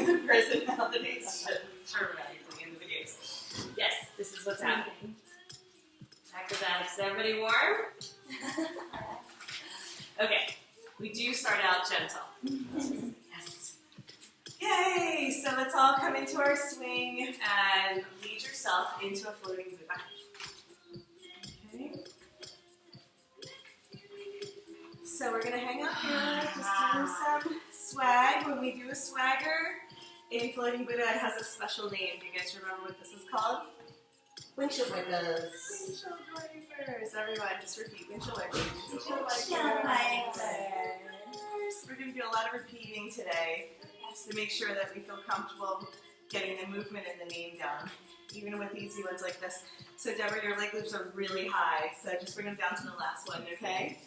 the personalities turn around at the end of the games. Yes, this is what's happening. Acrobatics, everybody warm? Okay, we do start out gentle. Yes. Yay! So let's all come into our swing and lead yourself into a floating Buddha. Okay. So we're gonna hang out here, just doing some swag. When we do a swagger in floating Buddha, it has a special name. Do you guys remember what this is called? Windshield wipers. Windshield wipers. Everyone, just repeat. Windshield wipers. Windshield wipers. We're going to do a lot of repeating today, just to make sure that we feel comfortable getting the movement and the name down, even with easy ones like this. So Deborah, your leg loops are really high, so just bring them down to the last one, okay?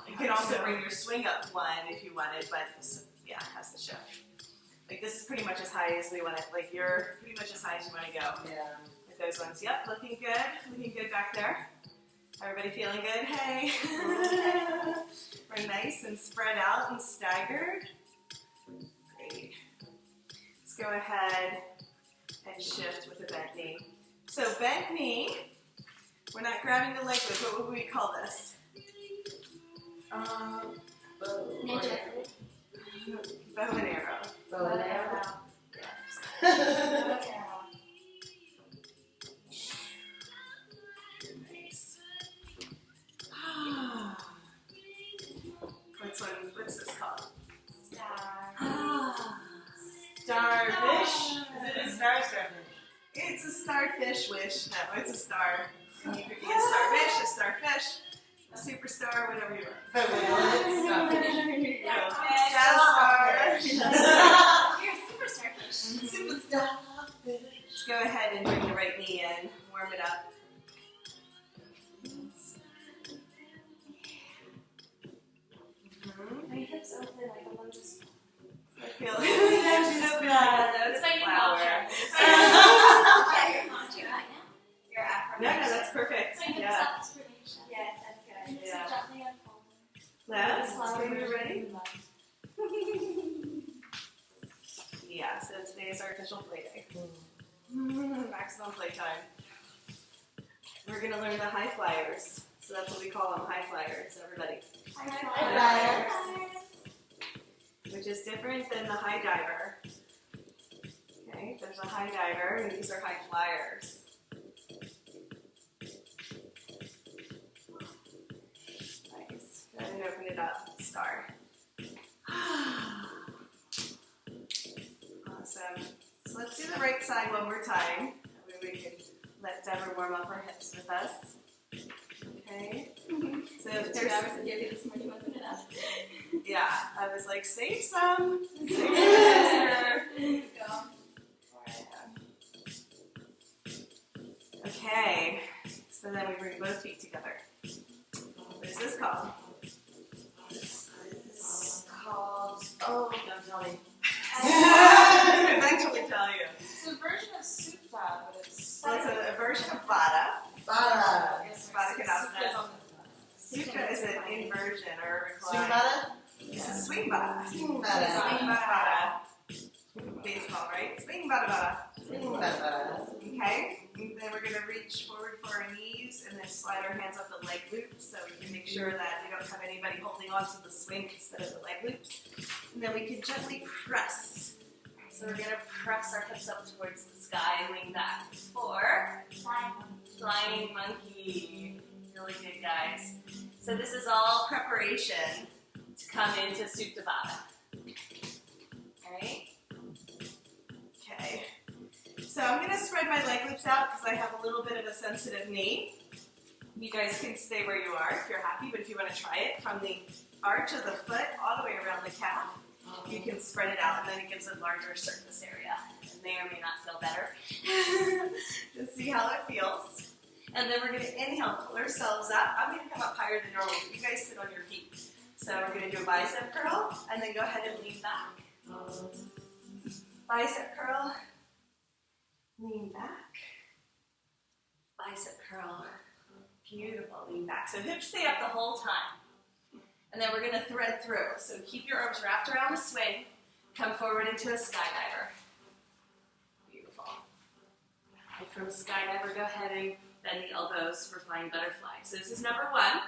You can also bring your swing up one if you wanted, but yeah, it has to show. Like this is pretty much as high as we want it. Like you're pretty much as high as you want to go. Yeah. Those ones, yep, looking good back there. Everybody feeling good? Hey. We're nice and spread out and staggered. Great. Let's go ahead and shift with a bent knee. So bent knee, we're not grabbing the leg loop, but what would we call this? Bow and arrow. Bow and arrow. Yes. What's this called? Starfish. Is it a starfish? It's a starfish wish. No, it's a star. You could be a starfish, a starfish, a superstar, whatever you want. But it's starfish. Here you go. You're a super starfish. Super starfish. Let's go ahead and bring the right knee in. Warm it up. My hips open like a lotus. I feel that's It's like a flower. You're No, that's perfect. So you Yeah. self-inspiration. Yes, that's good. Yeah. So gently unfold. Let's when you're ready. Yeah, so today is our official play day. Maximum playtime. We're going to learn the high flyers. So that's what we call them, high flyers, everybody. High flyers. Which is different than the high diver. Okay, there's a high diver, and these are high flyers. Nice. Go ahead and open it up. Star. Awesome. So let's do the right side one more time. That way we can let Deborah warm up her hips with us. Okay. So if there's, this morning, wasn't enough. yeah, I was like, save some. Save some, sister. Go. Okay. So then we bring both feet together. What is this called? It's called. Oh, don't tell me. I'll eventually tell you. It's a version of Sukta, but it's... Well, it's a version of Bada. Bada. Yes, Bada Kadasana. Sukta is an inversion or a Swing recline. bada? It's a swing Bada. Swing Swing bada. Bada. Baseball, right? Swing Bada Bada. Swing bada. Okay. And then we're going to reach forward for our knees and then slide our hands up the leg loops so we can make sure that we don't have anybody holding on to the swing instead of the leg loops. And then we can gently press. So we're going to press our hips up towards the sky and lean back. For flying monkey. Really good, guys. So this is all preparation to come into Supta Baddha. Alright? Okay. So I'm going to spread my leg loops out because I have a little bit of a sensitive knee. You guys can stay where you are if you're happy, but if you want to try it from the arch of the foot all the way around the calf, you can spread it out and then it gives a larger surface area. It may or may not feel better. Just see how it feels. And then we're going to inhale, pull ourselves up. I'm going to come up higher than normal. You guys sit on your feet. So we're going to do a bicep curl and then go ahead and lean back. Bicep curl. Lean back. Bicep curl. Beautiful. Lean back. So hips stay up the whole time. And then we're going to thread through. So keep your arms wrapped around the swing. Come forward into a skydiver. Beautiful. And from skydiver, go ahead and bend the elbows for flying butterfly. So this is number one,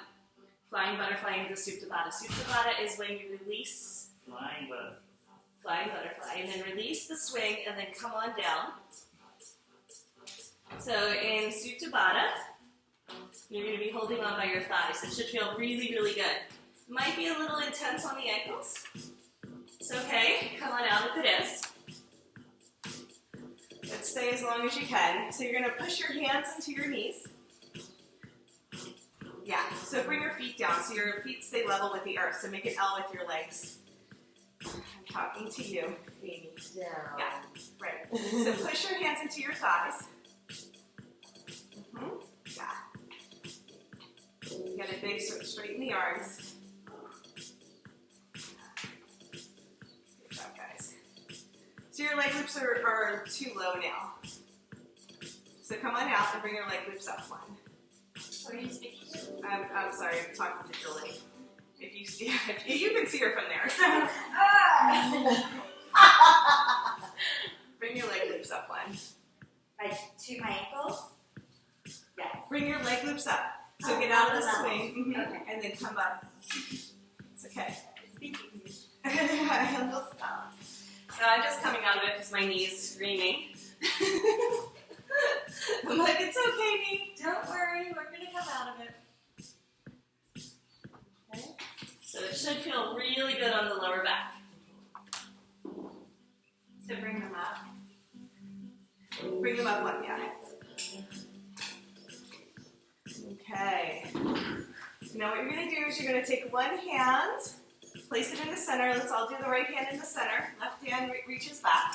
flying butterfly into Supta Baddha. Supta Baddha is when you release flying butterfly, and then release the swing, and then come on down. So in Supta Baddha, you're going to be holding on by your thighs. It should feel really, really good. Might be a little intense on the ankles. It's okay. Come on out if it is. But stay as long as you can. So you're going to push your hands into your knees. Yeah, so bring your feet down so your feet stay level with the earth. So make an L with your legs. I'm talking to you. Feet down. Yeah, right. So push your hands into your thighs. Yeah. You got a big straighten the arms. Good job, guys. So your leg loops are too low now. So come on out and bring your leg loops up one. What are you speaking to? I'm sorry, I'm talking to Julie. If you can see her from there. Bring your leg loops up one. Like to my ankles? Yes. Bring your leg loops up. So get out of the level. swing, Okay. and then come up. It's okay. Speaking. You'll stop. So I'm just coming out of it because my knee is screaming. I'm like, it's okay, knee. Don't worry, we're gonna come out of it. Okay. So it should feel really good on the lower back. So bring them up. Bring them up one, yeah. Okay. Now what you're going to do is you're going to take one hand, place it in the center. Let's all do the right hand in the center. Left hand reaches back.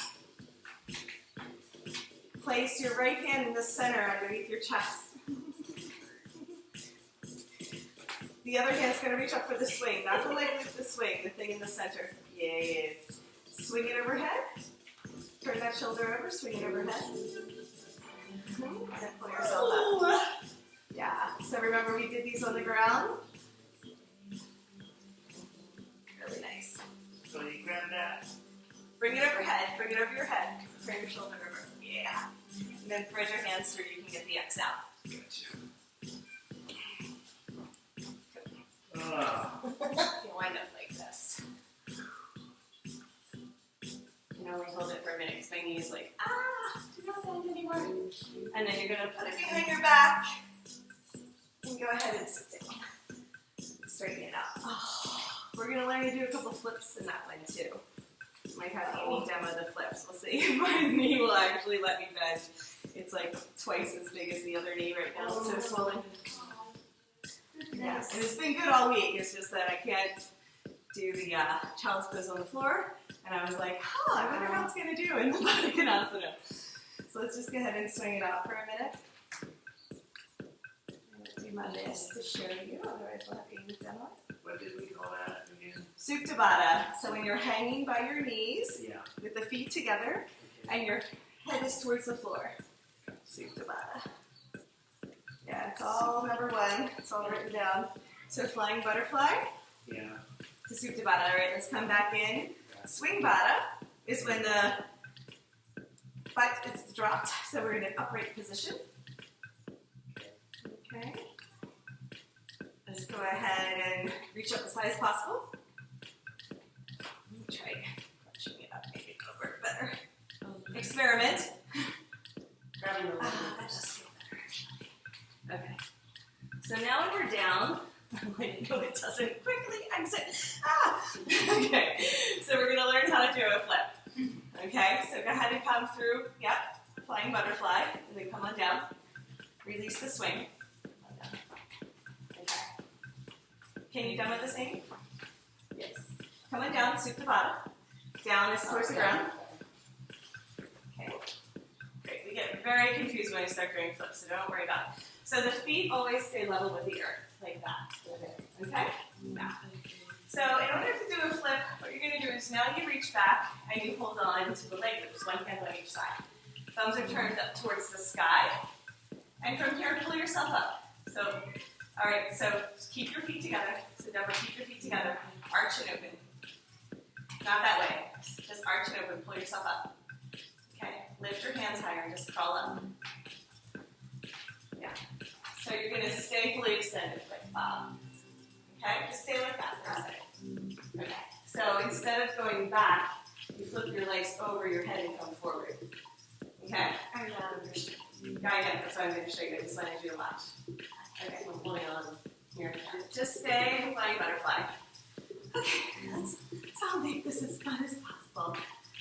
Place your right hand in the center underneath your chest. The other hand's going to reach up for the swing, not the leg loop, the swing, the thing in the center. Yes. Swing it overhead. Turn that shoulder over, swing it overhead. And pull yourself up. Yeah, so remember we did these on the ground? Really nice. So you grab that. Bring it overhead, bring it over your head. Turn your shoulder over. Yeah. And then thread your hands through, you can get the X out. You wind up like this. You know, we hold it for a minute because my knee is like, do not bend anymore. And then you're going to put it behind your back. And go ahead and sit down. Straighten it out. We're going to learn to do a couple flips in that one too. Might have Amy demo the flips. We'll see if my knee will actually let me bend. It's like twice as big as the other knee right now. It's so swollen. Yes, and it's been good all week. It's just that I can't do the child's pose on the floor. And I was like, I wonder how it's going to do in the Baddha. So let's just go ahead and swing it out for a minute. Do my best to show you, otherwise we'll have Amy demo it. What did we call that again? Supta Baddha. So when you're hanging by your knees Yeah. with the feet together and your head is towards the floor. Supta Baddha. Yeah, it's all number one. It's all written down. So flying butterfly Yeah. to Supta Baddha. All right, let's come back in. Swing Baddha is when the butt is dropped. So we're in an upright position. Okay. Let's go ahead and reach up as high as possible. Let me try crunching it up, maybe it'll work better. Experiment. Grabbing the leg. That does feel better, actually. Okay. So now when we're down, I'm like, no, it doesn't. Quickly exit. Okay. So we're going to learn how to do a flip. Okay. So go ahead and come through. Yep. Flying butterfly, and then come on down. Release the swing. Okay. Can you demo this, Amy? Yes. Come on down, Supta Baddha. Down is towards the ground. Okay. Great. We get very confused when we start doing flips, so don't worry about it. So the feet always stay level with the earth, like that. Okay? Yeah. So in order to do a flip, what you're going to do is now you reach back and you hold on to the leg loops, one hand on each side. Thumbs are turned up towards the sky. And from here, pull yourself up. So, all right, so keep your feet together. So Deborah, keep your feet together. Arch and open. Not that way. Just arch it open, pull yourself up. Okay, lift your hands higher and just crawl up. Yeah. So you're going to stay fully extended, like Bob. Okay, just stay like that for a second. Okay, so instead of going back, you flip your legs over your head and come forward. Okay? I know. That's what I'm going to show you. I just wanted you to watch. Okay, I'm holding on here. Just stay flying butterfly. Okay, let's all make this as fun as possible.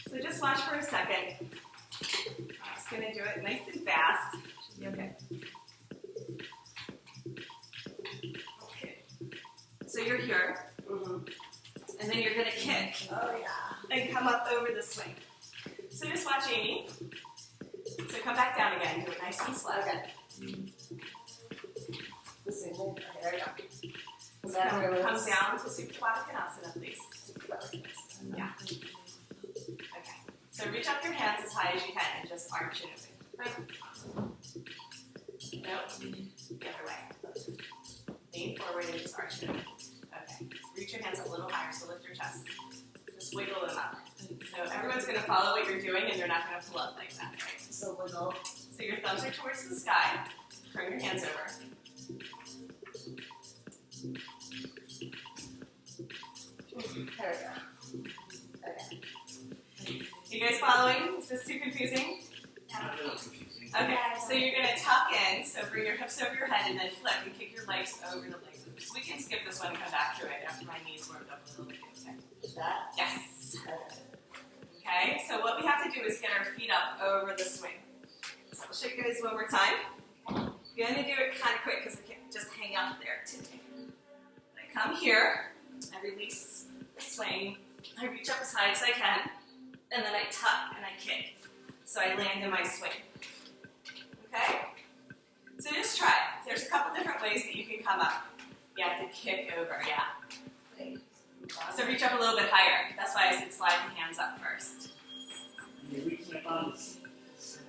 So just watch for a second. I'm just going to do it nice and fast. Should be okay. Okay. So you're here. And then you're going to kick. Oh, yeah. And come up over the swing. So just watch Amy. So come back down again. Do it nice and slow. Okay. This is okay, there we go. Is that where it Come was? down to Supta please. Yeah. Okay. So reach up your hands as high as you can and just arch it open. Nope. The other way. Lean forward and just arch it open. Okay. Reach your hands up a little higher, so lift your chest. Just wiggle them up. So everyone's going to follow what you're doing, and you're not going to pull up like that, right? So wiggle. So your thumbs are towards the sky. Turn your hands over. There we go. Okay. You guys following? Is this too confusing? A little confusing. Okay, so you're going to tuck in, so bring your hips over your head and then flip and kick your legs over the leg loops. We can skip this one and come back to it after my knees warmed up a little bit. Okay. Is that? Yes. Okay. Okay, so what we have to do is get our feet up over the swing. So I'll show you guys one more time. You're going to do it kind of quick because I can't just hang out there today. I come here, I release the swing, I reach up as high as I can, and then I tuck and I kick. So I land in my swing. Okay? So just try it. There's a couple different ways that you can come up. You have to kick over, yeah. So reach up a little bit higher. That's why I said slide the hands up first. You reach my thumbs.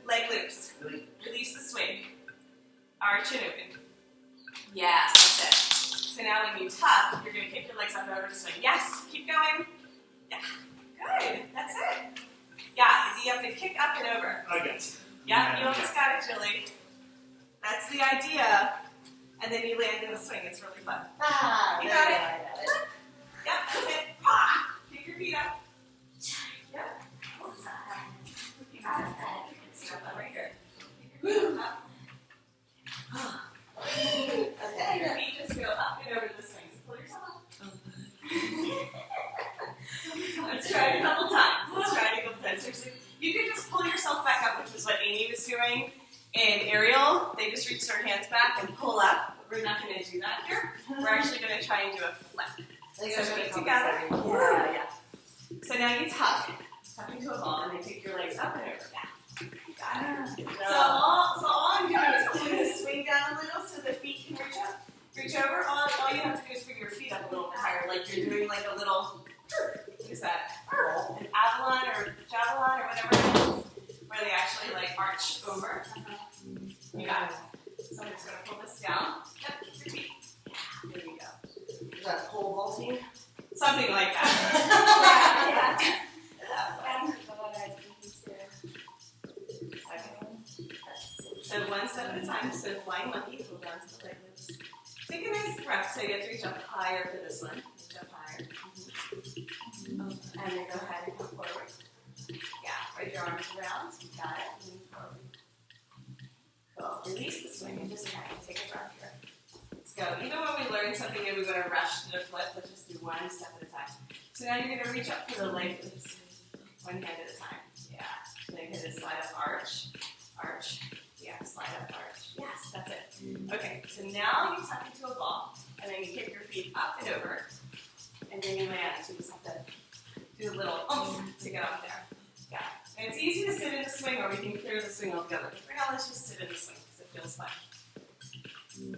Leg loops. Really? Release the swing. Arch and open. Yes, that's it. So now when you tuck, you're going to kick your legs up and over to swing. Yes, keep going. Yeah, good. That's it. Yeah, you have to kick up and over. I got you. Yeah, you almost got it, Julie. That's the idea. And then you land in the swing. It's really fun. Ah, You there got we it? go, I got it. Yep, that's it. Ah, kick your feet up. Yep. You got it. Step up right here. Kick your feet up. Okay. Your feet just go up and over the swing. So pull yourself up. Let's try it a couple times. Seriously. You can just pull yourself back up, which is what Amy was doing in aerial. They just reach their hands back and pull up. We're not going to do that here. We're actually going to try and do a flip. So feet together. Yeah. So now you tuck into a ball, and then take your legs up and over. Yeah. Got it. So all I'm doing is pulling the swing down a little so the feet can reach up. Reach over. All you have to do is bring your feet up a little bit higher, like you're doing like a little, what is that? An avalon or javelin or whatever it is, where they actually like arch over. You got it. So I'm just going to pull this down. Yep, keep your feet. Yeah, there you go. Is that pole vaulting? Something like that. Yeah. That's what I was thinking too. Okay. So one step at a time. So flying monkey, pull down to the leg loops. Take a nice breath. So you have to reach up higher for this one. Reach up higher. And then go ahead and come forward. Yeah, spread your arms around. You got it. Move forward. Cool. Release the swing and just kind of take a breath here. Let's go. Even when we learn something new, we want to rush to the flip. Let's just do one step at a time. So now you're going to reach up for the leg loops. One hand at a time. Yeah. Then you're going to slide up, arch, arch. Yeah, slide up, arch. Yes, that's it. Okay, so now you tuck into a ball, and then you kick your feet up and over, and then you land. So you just have to do a little oomph to get up there. Yeah. And it's easy to sit in the swing, or we can clear the swing altogether. But for now, let's just sit in the swing because it feels fun.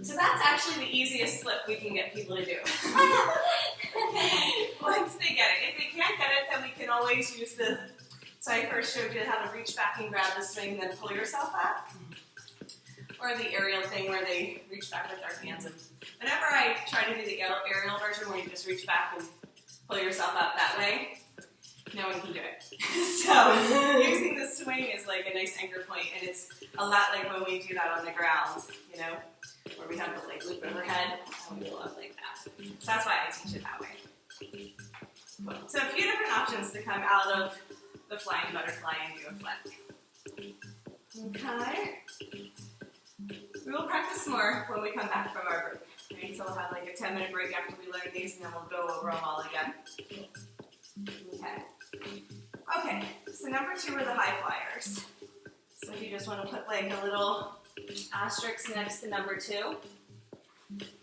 So that's actually the easiest flip we can get people to do. Once they get it. If they can't get it, then we can always use the, so I first showed you how to reach back and grab the swing and then pull yourself up. Or the aerial thing where they reach back with their hands. And whenever I try to do the aerial version where you just reach back and pull yourself up that way, no one can do it. So using the swing is like a nice anchor point, and it's a lot like when we do that on the ground, you know, where we have the like loop overhead, and we love like that. So that's why I teach it that way. Cool. So a few different options to come out of the flying butterfly and do a flip. Okay. We will practice more when we come back from our break. Right? So we'll have like a 10-minute break after we learn these, and then we'll go over them all again. Okay. Okay, so number 2 are the high flyers. So if you just want to put like a little asterisk next to number 2,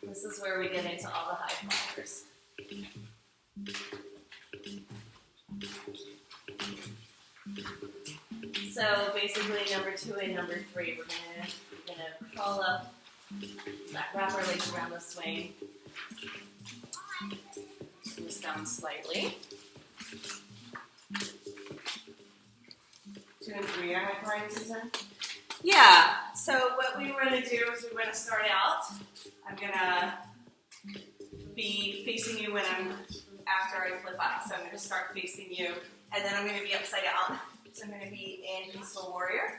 this is where we get into all the high flyers. So basically number 2 and number 3, we're gonna crawl up, wrap our legs around the swing, twist down slightly. 2 and 3 are high flying, Susan? Yeah, so what we were going to do is we're going to start out. I'm going to be facing you after I flip up. So I'm going to start facing you, and then I'm going to be upside down. So I'm going to be in Peaceful Warrior.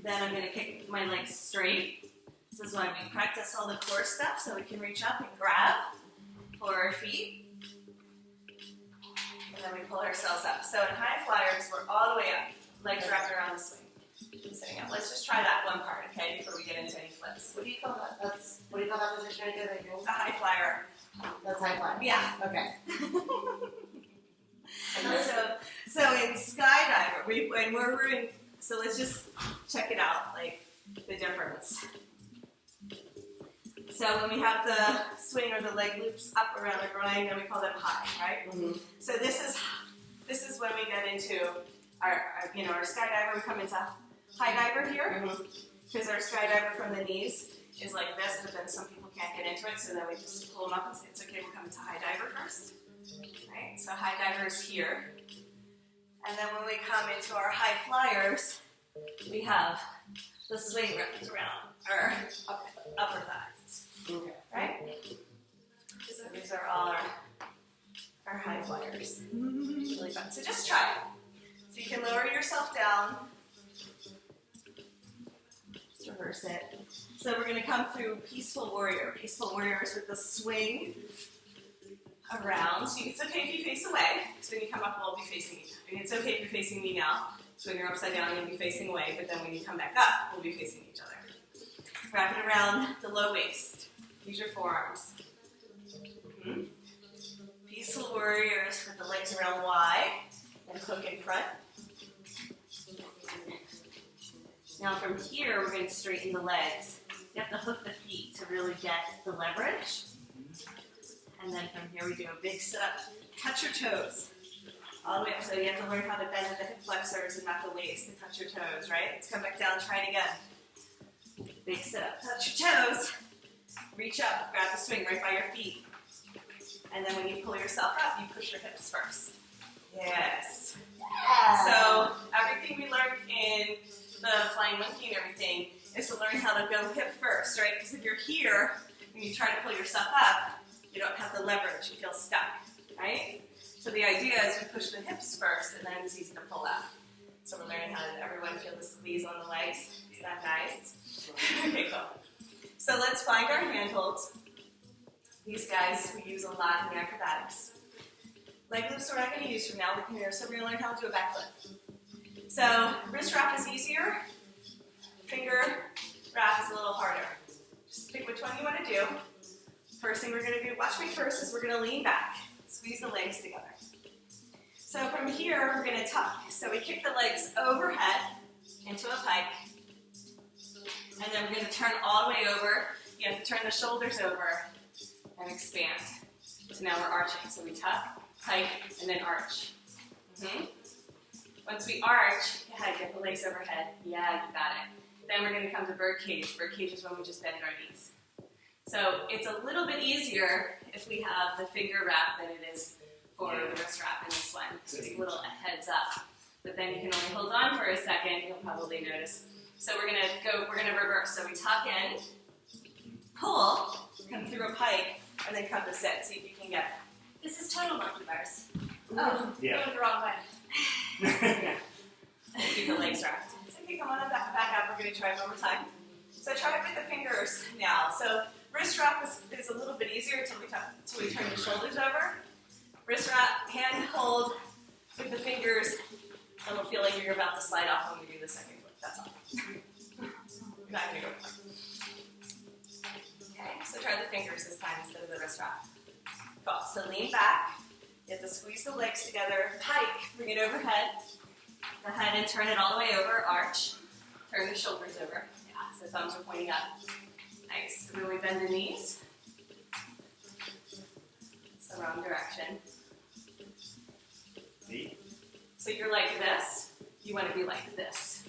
Then I'm going to kick my legs straight. This is why we practice all the core stuff, so we can reach up and grab for our feet. And then we pull ourselves up. So in high flyers, we're all the way up, legs wrapped around the swing. Sitting up. Let's just try that one part, okay, before we get into any flips. What do you call that? What do you call that position again? A high flyer. That's high flying. Yeah. Okay. So in skydiver, so let's just check it out, like the difference. So when we have the swing or the leg loops up around the groin, then we call them high, right? Mm-hmm. So this is when we get into our skydiver. We come into high diver here, because our skydiver from the knees is like this, but then some people can't get into it, so then we just pull them up and say it's okay. We'll come into high diver first. Right? So high diver is here, and then when we come into our high flyers, we have the swing wrapped around our upper thighs. Okay. Right? So these are all our high flyers. Really fun. So just try it. So you can lower yourself down. Just reverse it. So we're going to come through Peaceful Warrior. Peaceful Warrior is with the swing around. So it's okay if you face away. So when you come up, we'll be facing each other. It's okay if you're facing me now. So when you're upside down, you'll be facing away. But then when you come back up, we'll be facing each other. Wrap it around the low waist. Use your forearms. Peaceful Warriors with the legs around wide and hook in front. Now from here, we're going to straighten the legs. You have to hook the feet to really get the leverage. And then from here, we do a big sit up. Touch your toes all the way up. So you have to learn how to bend at the hip flexors and not the waist to touch your toes, right? Let's come back down, try it again. Big sit up, touch your toes. Reach up, grab the swing right by your feet. And then when you pull yourself up, you push your hips first. Yes. So everything we learned in the flying monkey and everything is to learn how to go hip first, right? Because if you're here and you try to pull yourself up, you don't have the leverage, you feel stuck, right? So the idea is we push the hips first and then it's easy to pull up. So we're learning how to everyone feel the squeeze on the legs. Is that nice? Okay, cool. So let's find our handholds. These guys we use a lot in the acrobatics. Leg loops we're not going to use from now. So we're going to learn how to do a backflip. So wrist wrap is easier. Finger wrap is a little harder. Just pick which one you want to do. First thing we're going to do, watch me first, is we're going to lean back. Squeeze the legs together. So from here, we're going to tuck. So we kick the legs overhead into a pike. And then we're going to turn all the way over. You have to turn the shoulders over and expand. So now we're arching. So we tuck, pike, and then arch. Once we arch, get the legs overhead. Yeah, you got it. Then we're going to come to bird cage. Bird cage is when we just bend our knees. So it's a little bit easier if we have the finger wrap than it is for the wrist wrap in this one. Just a little heads up. But then you can only hold on for a second. You'll probably notice. So we're gonna reverse. So we tuck in, pull, come through a pike, and then come to sit. See if you can get it. This is total monkey bars. Oh, Yeah. going the wrong way. Keep the legs wrapped. Okay, come on up, back up. We're going to try it one more time. So try it with the fingers now. So wrist wrap is a little bit easier until we turn the shoulders over. Wrist wrap, hand hold with the fingers, and it'll feel like you're about to slide off when we do the second foot. That's all. You're not going to go far. Okay, so try the fingers this time instead of the wrist wrap. Cool. So lean back. You have to squeeze the legs together. Pike. Bring it overhead. The head and turn it all the way over. Arch. Turn the shoulders over. Yeah, so thumbs are pointing up. Nice. So then we bend the knees. It's the wrong direction. See? So you're like this. You want to be like this.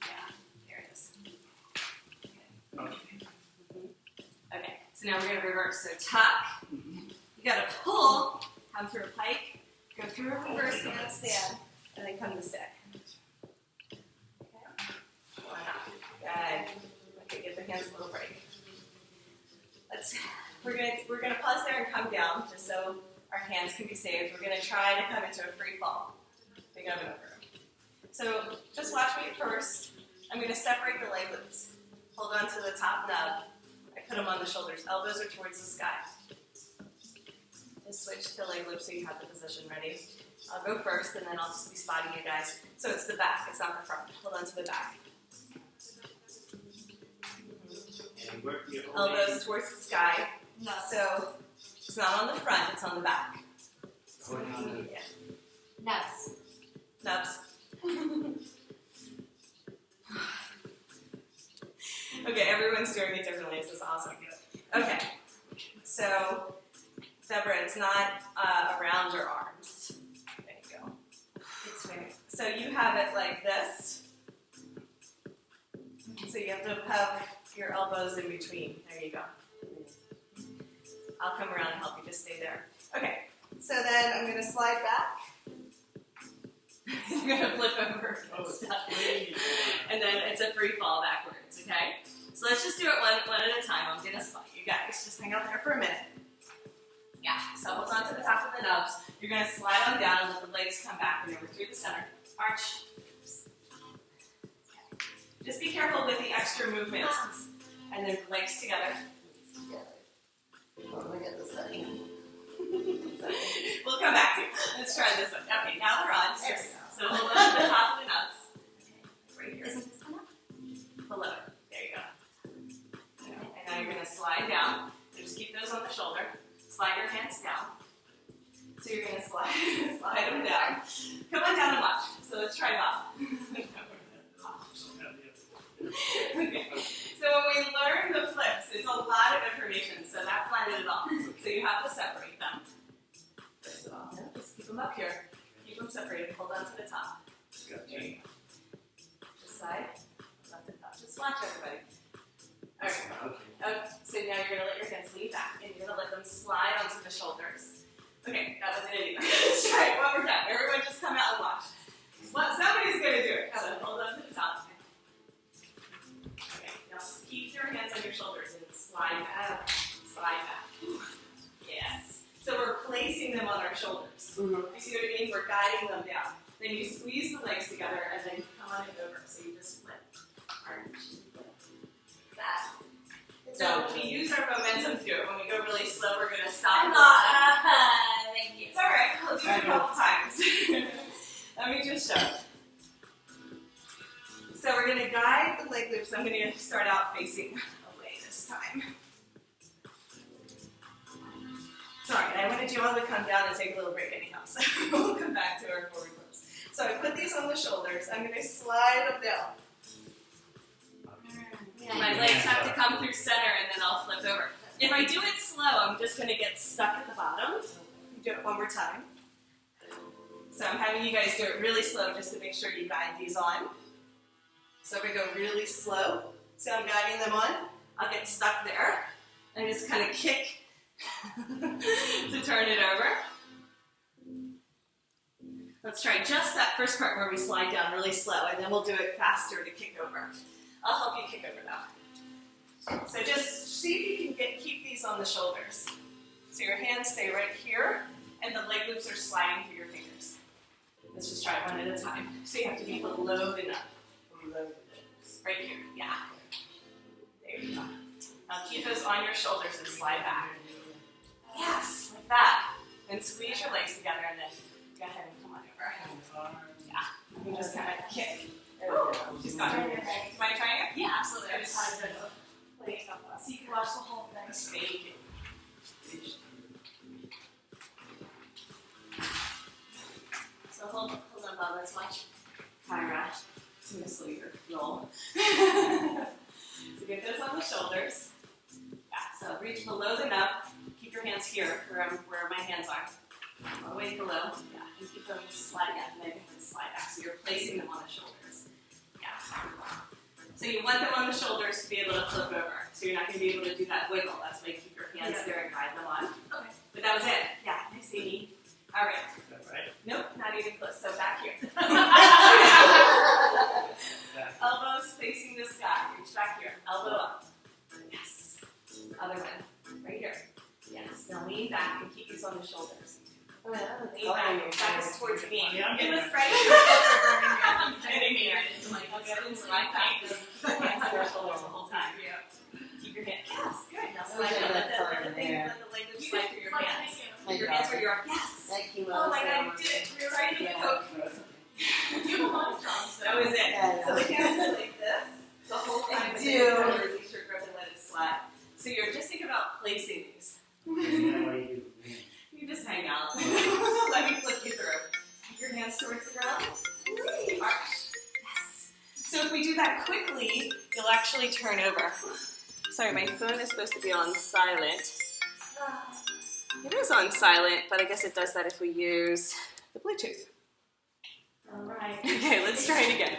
Yeah, there it is. Okay. Okay, so now we're going to reverse. So tuck. You got to pull. Come through a pike. Go through a reverse handstand. And then come to sit. Okay. One up. Good. Okay, give the hands a little break. We're gonna pause there and come down just so our hands can be saved. We're gonna try to come into a free fall. Big up and over. So just watch me at first. I'm gonna separate the leg loops. Hold on to the top nub. I put them on the shoulders. Elbows are towards the sky. Just switch to leg loop so you have the position ready. I'll go first and then I'll just be spotting you guys. So it's the back, it's not the front. Hold on to the back. And work your Elbows towards the sky. No. So it's not on the front, it's on the back. Holding on to Yeah. Nuts. Nubs. Okay, everyone's doing it differently. This is awesome. Okay, so Deborah, it's not around your arms. There you go. It's right. So you have it like this. So you have to have your elbows in between. There you go. I'll come around and help you. Just stay there. Okay. So then I'm going to slide back. You're going to flip over and stuff. And then it's a free fall backwards, okay? So let's just do it one at a time. I'm going to slide. You guys, just hang out there for a minute. Yeah, so hold on to the top of the nubs. You're going to slide on down and let the legs come back and over through the center. Arch. Just be careful with the extra movements. And then legs together. Oh, look at this thing. We'll come back to you. Let's try this one. Okay, now we're on. There we go. So hold on to the top of the nubs. Right here. Isn't this enough? Below it. There you go. And now you're going to slide down. So just keep those on the shoulder. Slide your hands down. So you're going to slide them down. Come on down and watch. So let's try Bob. Okay. So when we learn the flips, it's a lot of information, so that's not it at all. So you have to separate them. First of all, just keep them up here. Keep them separated. Hold on to the top. There you go. This side, left and top. Just watch everybody. All right. Okay. So now you're going to let your hands lean back, and you're going to let them slide onto the shoulders. Okay, that wasn't it either. Let's try it one more time. Everyone just come out and watch. Well, somebody's going to do it. So hold on to the top. Okay, now keep your hands on your shoulders and slide back. Slide back. Yes. So we're placing them on our shoulders. You see what I mean? We're guiding them down. Then you squeeze the legs together and then come on it over. So you just flip. Arch. Flip. That. So we use our momentum to do it. When we go really slow, we're going to stop. Thank you. It's all right. I'll do it a couple times. Let me just show. So we're going to guide the leg loops. I'm going to start out facing away this time. Sorry, I wanted you all to come down and take a little break anyhow. So we'll come back to our forward flips. So I put these on the shoulders. I'm going to slide them down. My legs have to come through center and then I'll flip over. If I do it slow, I'm just going to get stuck at the bottom. Do it one more time. So I'm having you guys do it really slow just to make sure you guide these on. So if I go really slow, so I'm guiding them on, I'll get stuck there and just kind of kick to turn it over. Let's try just that first part where we slide down really slow and then we'll do it faster to kick over. I'll help you kick over now. So just see if you can keep these on the shoulders. So your hands stay right here, and the leg loops are sliding through your fingers. Let's just try it one at a time. So you have to be below the nut. Below the nut. Right here, yeah. There you go. Now keep those on your shoulders and slide back. Yes, like that. Then squeeze your legs together and then go ahead and come on over. Yeah, you just kind of kick. Just got it. Do you mind trying it? Yeah, absolutely. I just had to play stuff up. So you can watch the whole thing. Thank you. So hold on, Bob. Let's watch Kyra. I'm going to slow your roll. So get those on the shoulders. Yeah, so reach below the nut. Keep your hands here where my hands are. All the way below. Yeah, and keep them sliding up and then slide back. So you're placing them on the shoulders. Yeah. So you want them on the shoulders to be able to flip over. So you're not going to be able to do that wiggle. That's why you keep your hands there and guide them on. Okay. But that was it. Yeah, nice, Amy. All right. Is that right? Nope, not even close. So back here. Elbows facing the sky. Reach back here. Elbow up. Yes. Other one. Right here. Yes. Now lean back and keep these on the shoulders. Lean back. Back is towards me. It was right here. I'm standing here. I'll get into my back. Hands on your shoulders the whole time. Keep your hands. Yes. Good. Now slide down. Let the leg loop slide through your hands. Your hands are your yes. Oh my God, you did it. You're right in the Coke. You have a lot of jobs. That was it. So the hands are like this the whole time. I do. Release your grip and let it slide. So you're just thinking about placing these. You just hang out. Let me flip you through. Keep your hands towards the ground. Great. Arch. Yes. So if we do that quickly, you'll actually turn over. Sorry, my phone is supposed to be on silent. It is on silent, but I guess it does that if we use the Bluetooth. All right. Okay, let's try it again.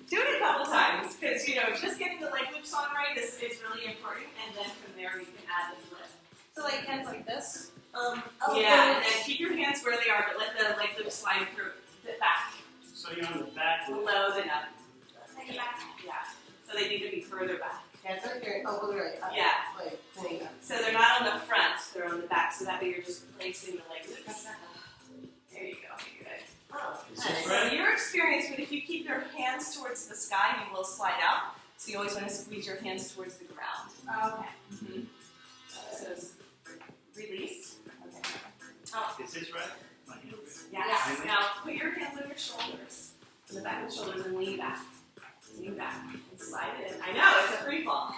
Do it a couple times, because, just getting the leg loops on right is really important, and then from there we can add the flip. So like hands like this. Yeah, and then keep your hands where they are, but let the leg loops slide through the back. So you're on the back. Below the nut. Yeah. So they need to be further back. Hands up here. Oh, right. Yeah. Wait, there you go. So they're not on the front, they're on the back, so that way you're just placing the leg loops. There you go. Good. Oh, Nice. So your experience, but if you keep your hands towards the sky, you will slide out. So you always want to squeeze your hands towards the ground. Okay. Mm-hmm. So release. Okay. Oh. Is this right? My hand. Yes. Now put your hands on your shoulders, on the back of the shoulders, and lean back. Lean back and slide it in. I know, it's a free fall.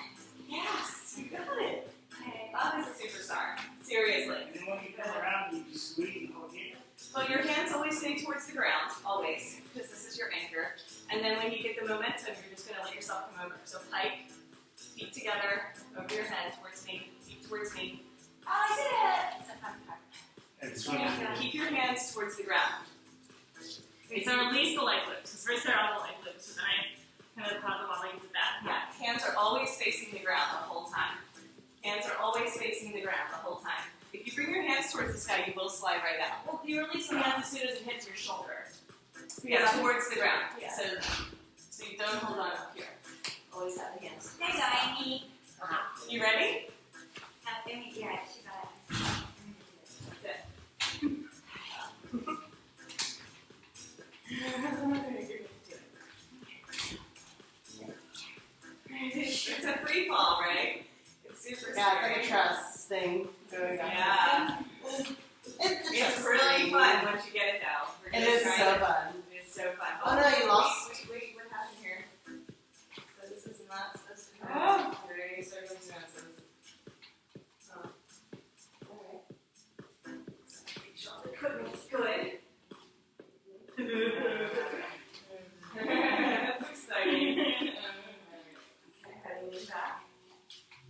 Yes, you got it. Okay. Bob is a superstar. Seriously. And then when you come around, you just squeeze and hold here. Well, your hands always stay towards the ground, always, because this is your anchor. And then when you get the momentum, you're just going to let yourself come over. So pike, feet together, over your head, towards me, feet towards me. Oh, I did it! And this one is Keep your hands towards the ground. Okay, so release the leg loops. Because first they're on the leg loops, and then I kind of pop them on like that. Yeah, hands are always facing the ground the whole time. Hands are always facing the ground the whole time. If you bring your hands towards the sky, you will slide right out. Well, you release the hands as soon as it hits your shoulder. Yeah, towards the ground. Yeah. So you don't hold on up here. Always have the hands. There you go, Amy. You ready? Amy, yeah, she got it. That's it. It's a free fall, right? It's super Yeah, scary. it's like a trust thing going on. Yeah. It's really fun once you get it though. We're It gonna is try so it. fun. It's so fun. Oh no, you lost. Wait, what happened here? So this is not supposed to be Oh. under any circumstances. Oh. Alright. So make sure the equipment's good. That's exciting. Okay, heading it back.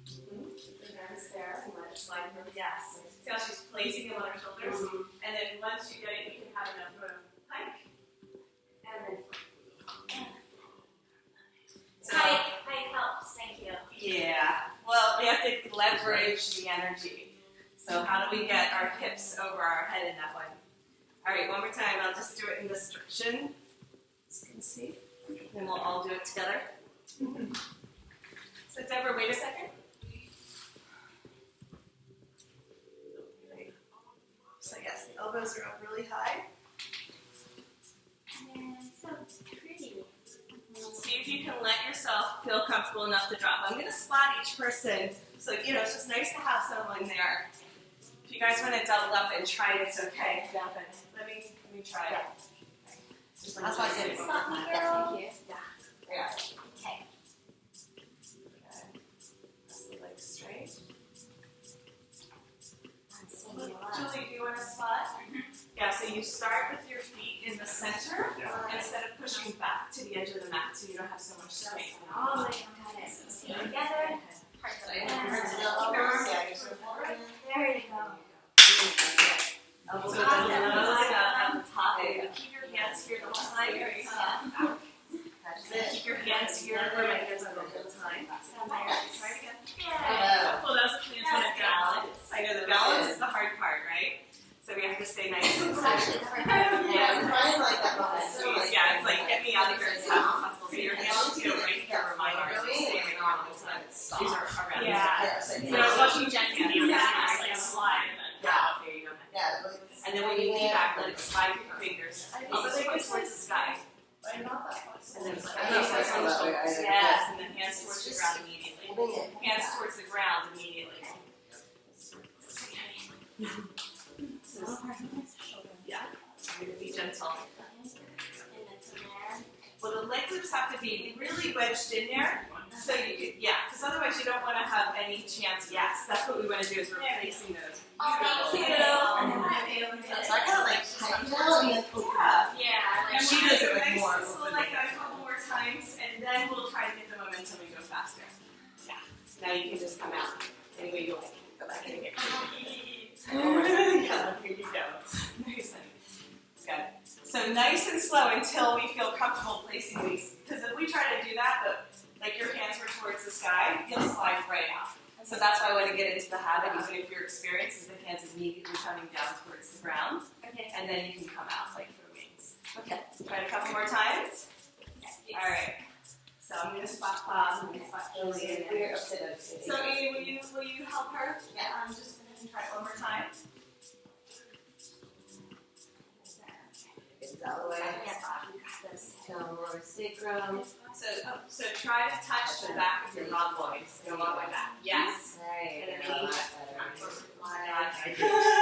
The hands there, and let it slide from yes. See how she's placing them on her shoulders? And then once you get it, you can have enough room. Pike. And then so, Pike helps, thank you. yeah. Well, we have to leverage the energy. So how do we get our hips over our head in that one? All right, one more time. I'll just do it in this direction. So you can see. Then we'll all do it together. So Deborah, wait a second. elbows are up really high. So pretty. See if you can let yourself feel comfortable enough to drop. I'm going to spot each person, so it's just nice to have someone there. If you guys want to double up and try it, it's okay. Let me try it. That's why I did it. Spot me, girl. Thank you. Yeah. Okay. Press the legs straight. I'm seeing a lot. Julie, do you want a spot? Yeah, so you start with your feet in the center instead of pushing back to the edge of the mat so you don't have so much strength. All the way got it. So together. There you go. Elbows Awesome. at the top. Keep your hands here the whole time. Keep your hands here where my hands are the whole time. Try it again. Yeah. Well, that was a clean one of balance. I know the balance is the hard part, right? So we have to stay nice and It's slow. actually the hard part. Yeah, I find like that moment. squeeze. Yeah, it's like get me out of here as fast as possible. So your hands feel right here, reminder to stay right on this side. These are around. Yeah. So I was watching Jen do that, like slide and then Yeah, there you go. Yeah. And then when you lean back, let it slide with your fingers. Elbows point towards the sky. And then it's like, I'm not hands flexible towards the that way shoulders. either. Yes, and then hands towards the ground immediately. Holding it. Hands towards the ground immediately. Yeah, I'm gonna be gentle. Well, the leg loops have to be really wedged in there. So because otherwise you don't want to have any chance. Yes, that's what we want to do is replacing those. Oh, thank you. So I kind of like tighten down and then pull back. Yeah. And She we'll does do it like nice more and slow, like a couple more times, and then we'll try to get the momentum and go faster. Yeah. Now you can just come out any way you like. Go back in again. Yeah, here you go. Nice. Good. So nice and slow until we feel comfortable placing these. Because if we try to do that, but like your hands were towards the sky, you'll slide right out. And so that's why I want to get into the habit, even if your experience is the hands immediately coming down towards the ground. Okay. And then you can come out like for wings. Okay. Try it a couple more times. All right. So I'm going to spot Bob. I'm going to spot Julie. And We're upside down. so Amy, will you help her? Yeah. I'm just going to try it one more time. It's all the way. Down lower sacrum. So try to touch the back of your rhomboids. Go all the way back. Yes. Right. And then Now maybe that's better.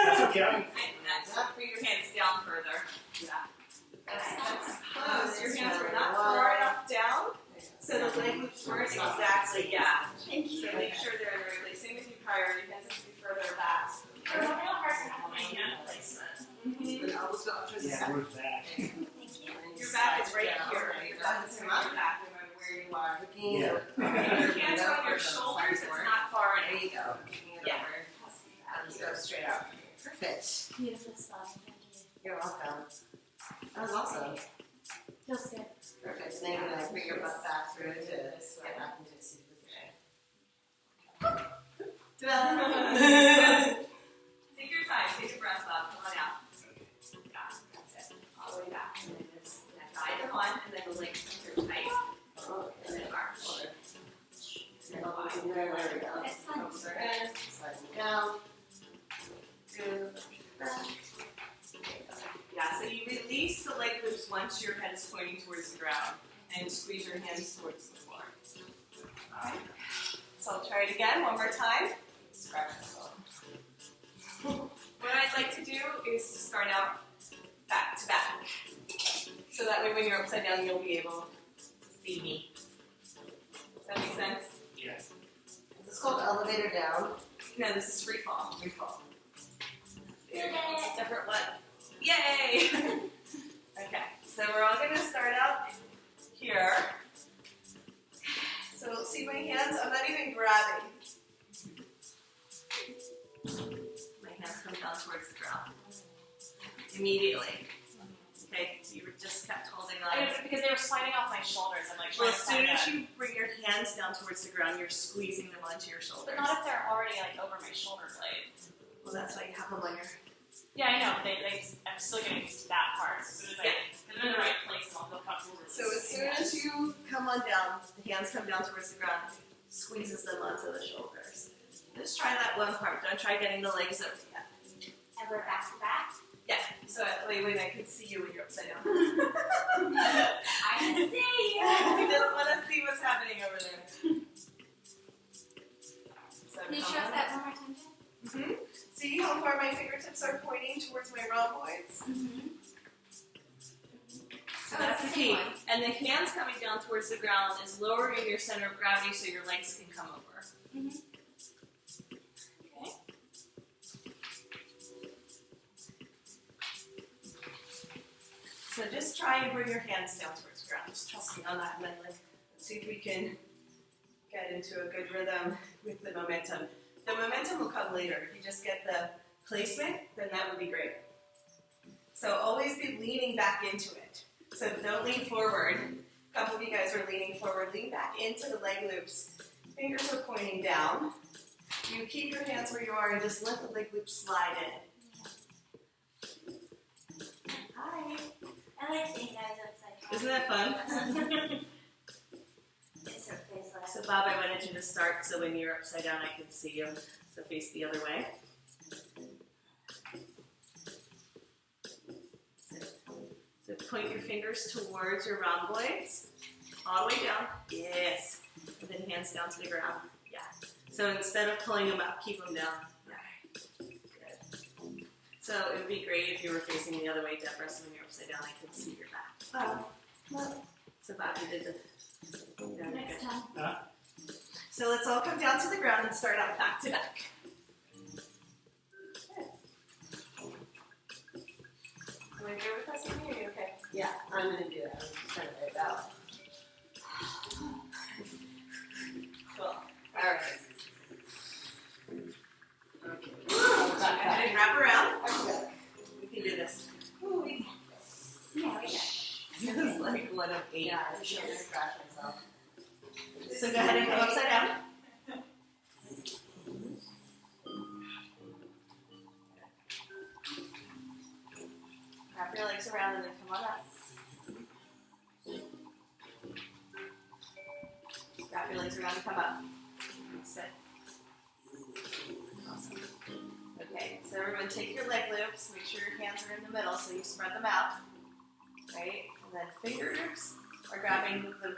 That's okay. bring your hands down further. Yeah. That's close. Your hands are not far enough down. So the leg loops work exactly. Yeah. Thank you. So make sure they're in the right place. Same with your prior. Your hands have to be further back. We're having a hard time with my hand placement. Mm-hmm. The elbows go up towards the Yeah, sky. where's that? Thank you. Your back is right here. Your back is right back, no matter where you are. Looking Yeah. If your hands are on your shoulders, it's not far There enough. you go. Looking it Yeah. over. And go straight out. Perfect. Beautiful spot. Thank you. You're welcome. That was awesome. Feels good. Perfect. And then you're gonna bring your butt back through to get back into a seated position. Take your time. Take your breath up. Come on out. Yeah, that's it. All the way back. And then just side to one, and then the legs are tight. And then arch. There we go. Excellent. Closer in. Sliding down. Through. Back. Yeah, so you release the leg loops once your head is pointing towards the ground, and squeeze your hands towards the floor. Alright. So I'll try it again one more time. Scratch the bone. What I'd like to do is to start out back to back. So that way when you're upside down, you'll be able to see me. Does that make sense? Yes. Is this called elevator down? No, this is free fall. Free fall. There you go. It's a different one. Yay! Okay, so we're all going to start out here. So see my hands? I'm not even grabbing. My hands come down towards the ground. Immediately. Okay, you were just kept holding on. Because they were sliding off my shoulders. I'm like, Well, trying as to soon find as that. you bring your hands down towards the ground, you're squeezing them onto your shoulders. But not if they're already like over my shoulder blade. Well, that's why you have them on your. Yeah, I know. I'm still getting used to that part. So as soon as I get them in the right place, I'll feel comfortable. So as soon as you come on down, the hands come down towards the ground, squeezes them onto the shoulders. Just try that one part. Don't try getting the legs over yet. And we're back to back. Yes. So that way when I can see you when you're upside down. I can see you. I just want to see what's happening over there. So Can you show us that one more time, Jen? Mm-hmm. See how far my fingertips are pointing towards my rhomboids? Mm-hmm. So that's the key. And the hands coming down towards the ground is lowering your center of gravity so your legs can come over. Mm-hmm. Okay. So just try and bring your hands down towards the ground. Just trust me on that. And then let's see if we can get into a good rhythm with the momentum. The momentum will come later. If you just get the placement, then that would be great. So always be leaning back into it. So don't lean forward. A couple of you guys are leaning forward. Lean back into the leg loops. Fingers are pointing down. You keep your hands where you are and just let the leg loops slide in. Hi. I like seeing guys upside down. Isn't that fun? It's so faceless. So Bob, I wanted you to start so when you're upside down I can see you. So face the other way. So point your fingers towards your rhomboids. All the way down. Yes. And then hands down to the ground. Yeah. So instead of pulling them up, keep them down. Good. So it would be great if you were facing the other way, Deborah, so when you're upside down I can see your back. So Bob, you did the... Next time. So let's all come down to the ground and start out back to back. Are you good with us in here? Okay. Yeah, I'm gonna do that. I'm just trying to write it out. Cool. All right. Okay. Go ahead and wrap around. Okay. We can do this. Yeah, we got it. This is like one of 8. Yeah, I should have scratched myself. So go ahead and come upside down. Wrap your legs around and then come on up. Wrap your legs around and come up. Sit. Awesome. Okay, so everyone take your leg loops, make sure your hands are in the middle so you spread them out. Right? And then fingers are grabbing the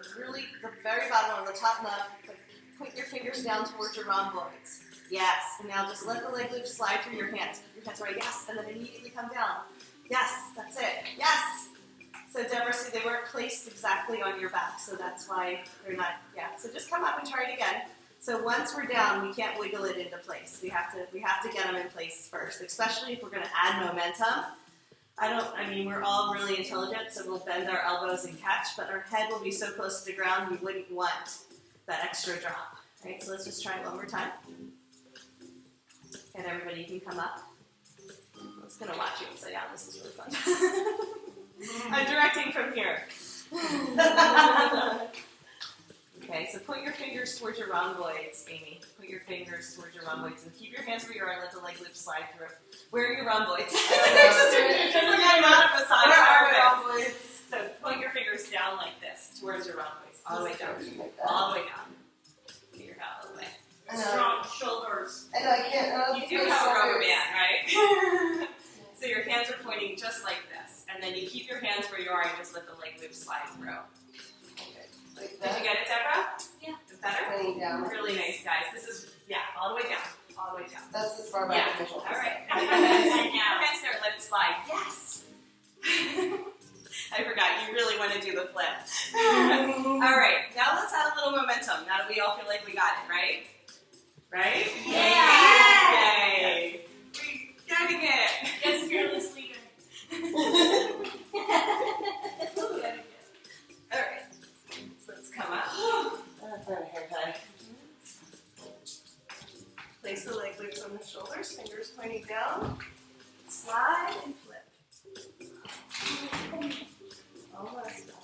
very bottom of the top left. Put your fingers down towards your rhomboids. Yes. And now just let the leg loops slide through your hands. Keep your hands right. Yes. And then immediately come down. Yes. That's it. Yes. So Deborah, see, they weren't placed exactly on your back, so that's why they're not. Yeah. So just come up and try it again. So once we're down, we can't wiggle it into place. We have to get them in place first, especially if we're going to add momentum. We're all really intelligent, so we'll bend our elbows and catch, but our head will be so close to the ground, we wouldn't want that extra drop. Right? So let's just try it one more time. And everybody can come up. I'm just going to watch you upside down. This is really fun. I'm directing from here. Okay, so put your fingers towards your rhomboids, Amy. Put your fingers towards your rhomboids and keep your hands where you are and let the leg loops slide through. Where are your rhomboids? I'm not a massage therapist. So point your fingers down like this towards your rhomboids. All the way down. All the way down. Get your head all the way. Strong shoulders. And I can't. You do have a rubber band, right? So your hands are pointing just like this. And then you keep your hands where you are and just let the leg loops slide through. Like Did that. you get it, Deborah? Yeah. Better? Laying down. Really nice, guys. This is, all the way down. All the way down. That's as far back Yeah. as my shoulders. All right. Hands there, let it slide. Yes. I forgot. You really want to do the flip. All right. Now let's add a little momentum. Now that we all feel like we got it, right? Right? Yeah. Yay. We're getting it. Yes, fearless leader. All right. So let's come up. That's not a haircut. Place the leg loops on the shoulders, fingers pointing down. Slide and flip. Almost done.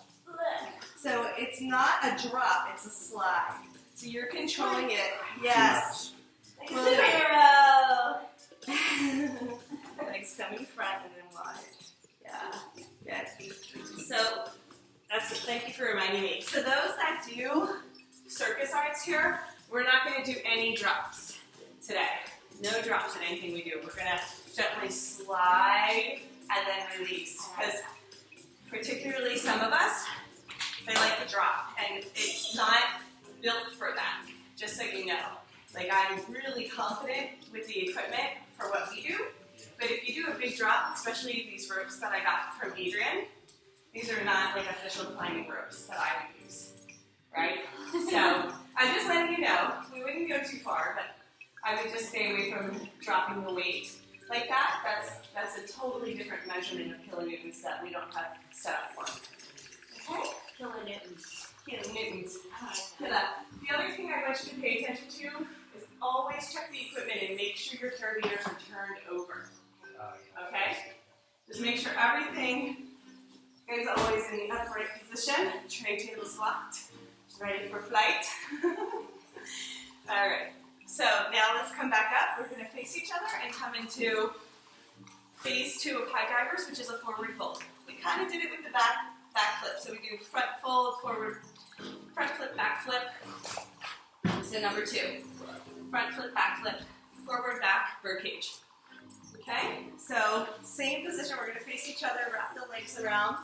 So it's not a drop, it's a slide. So you're controlling it. Yes. Superhero. Legs coming front and then wide. Yeah. Good. So thank you for reminding me. So those that do circus arts here, we're not going to do any drops today. No drops in anything we do. We're going to gently slide and then release. Because particularly some of us, they like to drop, and it's not built for that, just so you know. Like, I'm really confident with the equipment for what we do, but if you do a big drop, especially these ropes that I got from Adrian, these are not like official climbing ropes that I would use, right? So I'm just letting you know, we wouldn't go too far, but I would just stay away from dropping the weight like that. That's a totally different measurement of kilonewtons that we don't have set up for. Okay? Kilonewtons. Kilonewtons. The other thing I want you to pay attention to is always check the equipment and make sure your carabiners are turned over. Okay? Just make sure everything is always in the upright position. Tray table squat. Ready for flight. Alright. So now let's come back up. We're going to face each other and come into phase 2 of high divers, which is a forward fold. We kind of did it with the back flip. So we do front fold, forward, front flip, back flip. So number 2, front flip, back flip, forward, back, bird cage. Okay, so same position. We're going to face each other, wrap the legs around.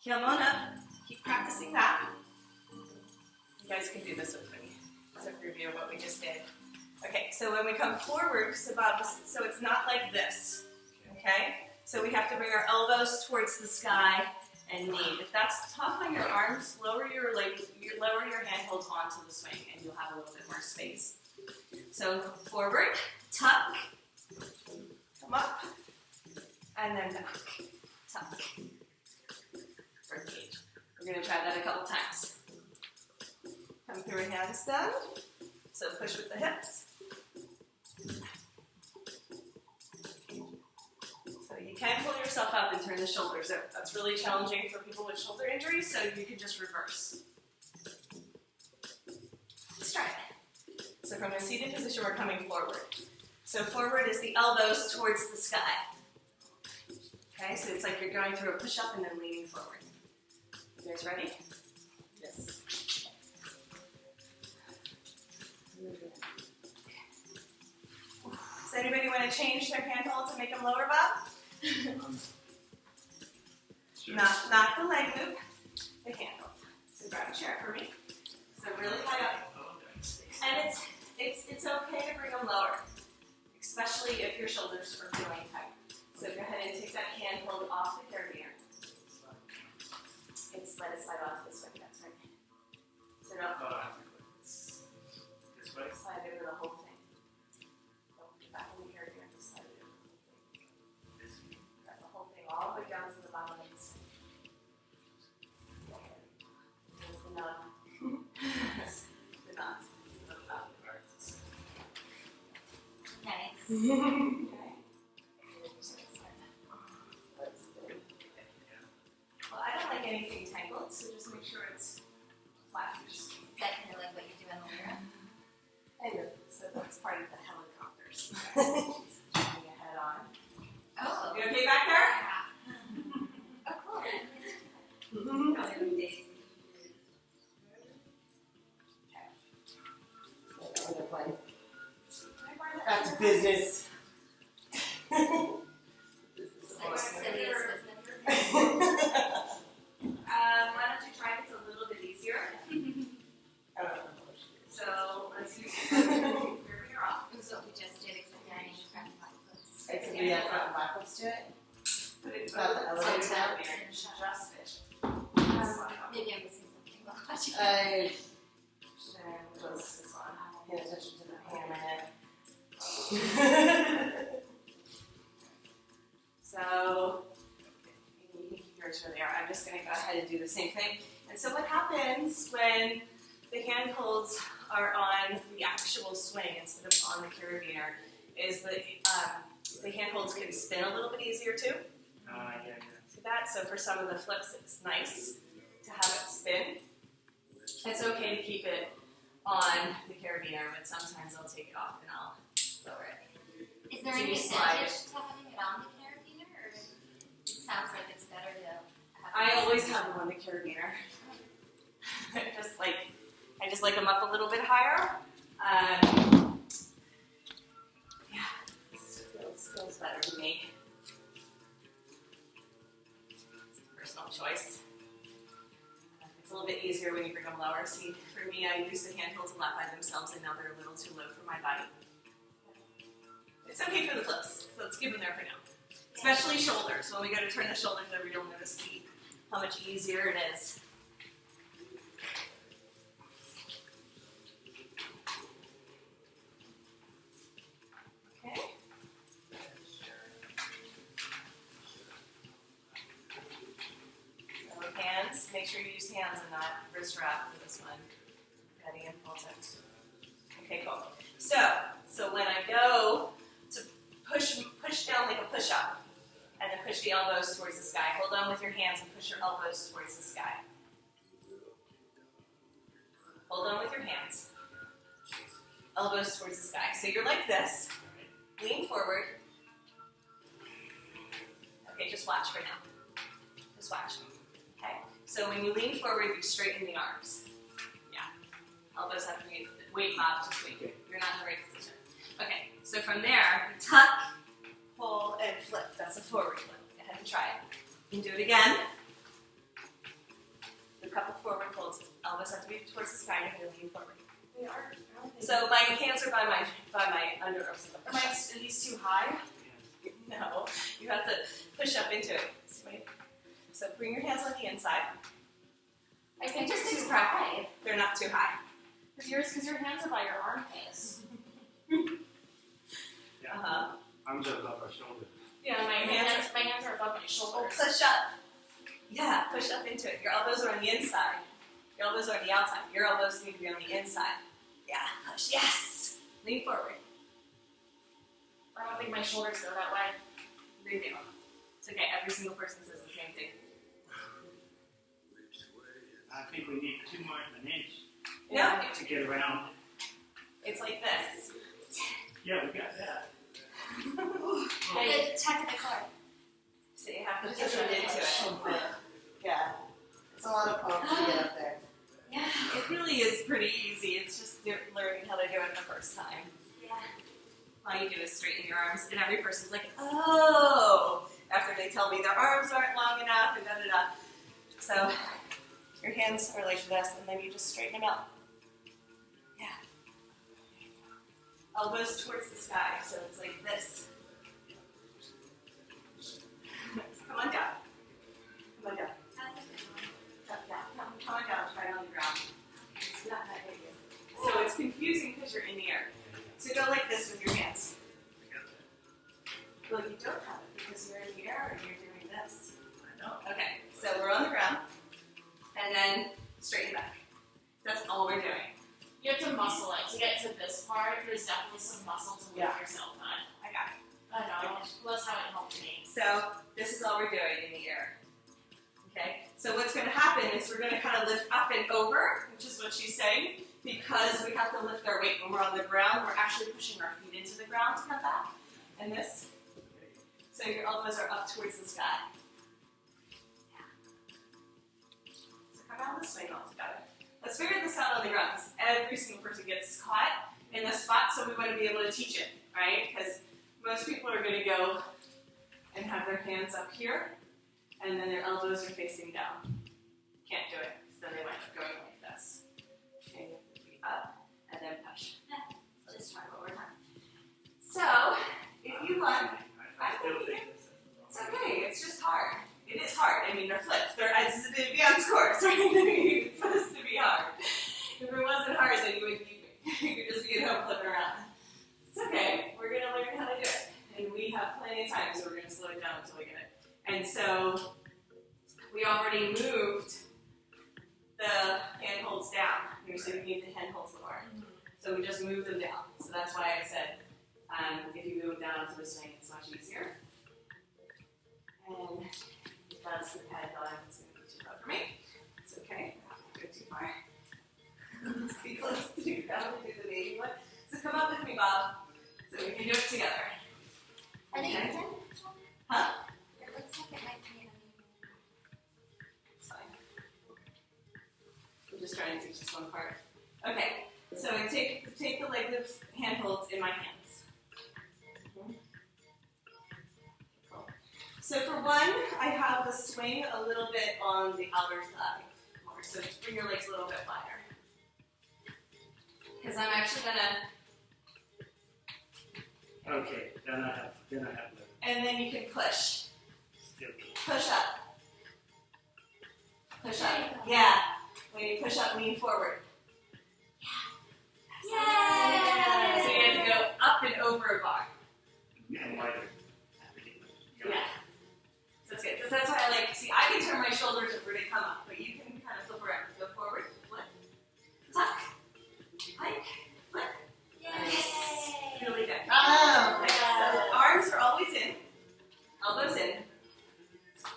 Come on up. Keep practicing that. You guys can do this with me. To review what we just did. Okay, so when we come forward, so it's not like this. Okay, so we have to bring our elbows towards the sky and knee. If that's tough on your arms, lower your handholds onto the swing, and you'll have a little bit more space. So forward, tuck, come up, and then back, tuck. Bird cage. We're going to try that a couple times. Come through a handstand. So push with the hips. So you can pull yourself up and turn the shoulders out. That's really challenging for people with shoulder injuries, so you can just reverse. Let's try it. So from a seated position, we're coming forward. So forward is the elbows towards the sky. Okay, so it's like you're going through a push-up and then leaning forward. You guys ready? Yes. Does anybody want to change their handholds and make them lower, Bob? Sure. Not the leg loop, the handle. So grab a chair for me. So really high up. And it's okay to bring them lower, especially if your shoulders are feeling tight. So go ahead and take that handhold off the carabiner. Let it slide off this way, that's right. So don't This way? slide over the whole thing. Don't get back in the carabiner, just slide it over the whole thing. Grab the whole thing all the way down to the bottom of the swing. There's the nub. The knot. Nice. Okay. Well, I don't like anything tangled, so just make sure it's flat. Is that kind of like what you do in the mirror? Kind of. So that's part of the helicopters. She's jumping ahead on. Oh. You okay back there? Oh, cool. Back to business. Why don't you try this a little bit easier? So let's use the carabiner off. That's what we just did, except I need front and back flips. It's gonna be a front and backwards to it. Put it About the over elevator the down? carabiner and adjust it. Maybe I'm missing something while watching. I Then close this on. pay attention to the hammerhead. So you can keep yours where they are. I'm just going to go ahead and do the same thing. And so what happens when the handholds are on the actual swing instead of on the carabiner is that the handholds can spin a little bit easier too. Yeah. See that? So for some of the flips, it's nice to have it spin. It's okay to keep it on the carabiner, but sometimes I'll take it off and I'll lower it. Is there So any you slide advantage to having it on the carabiner, or it sounds like it's better to have I it always have them on the carabiner. I just like them up a little bit higher. Yeah, this feels Feels better to me. Personal choice. It's a little bit easier when you bring them lower. See, for me, I use the handholds a lot by themselves, and now they're a little too low for my body. It's okay for the flips, so let's give them there for now. Especially shoulders. When we go to turn the shoulders over, you'll notice how much easier it is. Okay. So hands, make sure you use hands and not wrist wrap for this one. Very important. Okay, cool. So when I go to push down like a push-up, and then push the elbows towards the sky. Hold on with your hands and push your elbows towards the sky. Hold on with your hands. Elbows towards the sky. So you're like this. Lean forward. Okay, just watch for now. Just watch. Okay. So when you lean forward, you straighten the arms. Yeah. Elbows have to be wait, Bob, just wait. You're not in the right position. Okay. So from there, you tuck, pull, and flip. That's a forward flip. Go ahead and try it. You can do it again. A couple forward folds. Elbows have to be towards the sky. You're going to lean forward. So my hands are by my underarms. Am I at least too high? No, you have to push up into it. So bring your hands on the inside. I think Just it's too express high. They're not too high. Because your hands are by your armpits. Arms are above our shoulder. Yeah, my hands are above my Oh, shoulders. push up. Yeah, push up into it. Your elbows are on the inside. Your elbows are on the outside. Your elbows need to be on the inside. Yeah, push. Yes. Lean forward. I don't think my shoulders go that way. They do. It's okay. Every single person says the same thing. I think we need 2 more than an inch No, to get around. it's like this. Yeah, we got that. The tuck in the cord. So you have to push it into it. Yeah. It's a lot of pump to get up there. Yeah. It really is pretty easy. It's just learning how to do it the first time. Yeah. All you do is straighten your arms, and every person's like, oh, after they tell me their arms aren't long enough, and da-da-da. So your hands are like this, and then you just straighten them out. Yeah. Elbows towards the sky, so it's like this. Come on down. Come on down. That's a good one. Come on down, try it on the ground. It's not that big. So it's confusing because you're in the air. So go like this with your hands. Well, you don't have it because you're in the air and you're doing this. I know. Okay, so we're on the ground. And then straighten back. That's all we're doing. You have to muscle it. To get to this part, there's definitely some muscle to lift yourself on. I got it. I know. That's how it helped me. So this is all we're doing in the air. Okay, so what's going to happen is we're going to kind of lift up and over, which is what she's saying, because we have to lift our weight when we're on the ground. We're actually pushing our feet into the ground to come back. And this. So your elbows are up towards the sky. So come out this way all together. Let's figure this out on the ground, because every single person gets caught in a spot, so we want to be able to teach it, right? Because most people are going to go and have their hands up here, and then their elbows are facing down. Can't do it, because then they wind up going like this. Okay, you have to be up, and then push. So let's try one more time. So, if you want, I still think this. it's okay, it's just hard. It is hard. I mean, they're flips. They're as an advanced course, right? It's supposed to be hard. If it wasn't hard, then you could just be at home flipping around. It's okay. We're going to learn how to do it. And we have plenty of time, so we're going to slow it down until we get it. And so we already moved the handholds down. So we need the handholds more. So we just moved them down. So that's why I said if you move down to the swing, it's much easier. And that's the head on. It's going to be too low for me. It's okay. I'm not going to go too far. Let's be close to the ground and do the baby one. So come up with me, Bob. So we can do it together. Are they Okay. even? Huh? It looks like it might be uneven. It's fine. I'm just trying to teach this one part. Okay. So I take the leg loops handholds in my hands. So for one, I have the swing a little bit on the outer thigh more, so bring your legs a little bit wider. Because I'm actually gonna, Okay, then I have the and then you can push. still. Push up. Push up. Yeah. When you push up, lean forward. Yay! So you have to go up and over a bar. And wider. Yeah. So that's good. So that's why I like, see, I can turn my shoulders over to come up, but you can kind of flip around. Go forward, flip, tuck, hike, flip. Yay! Really good. Oh, Okay, so arms are always in, elbows in.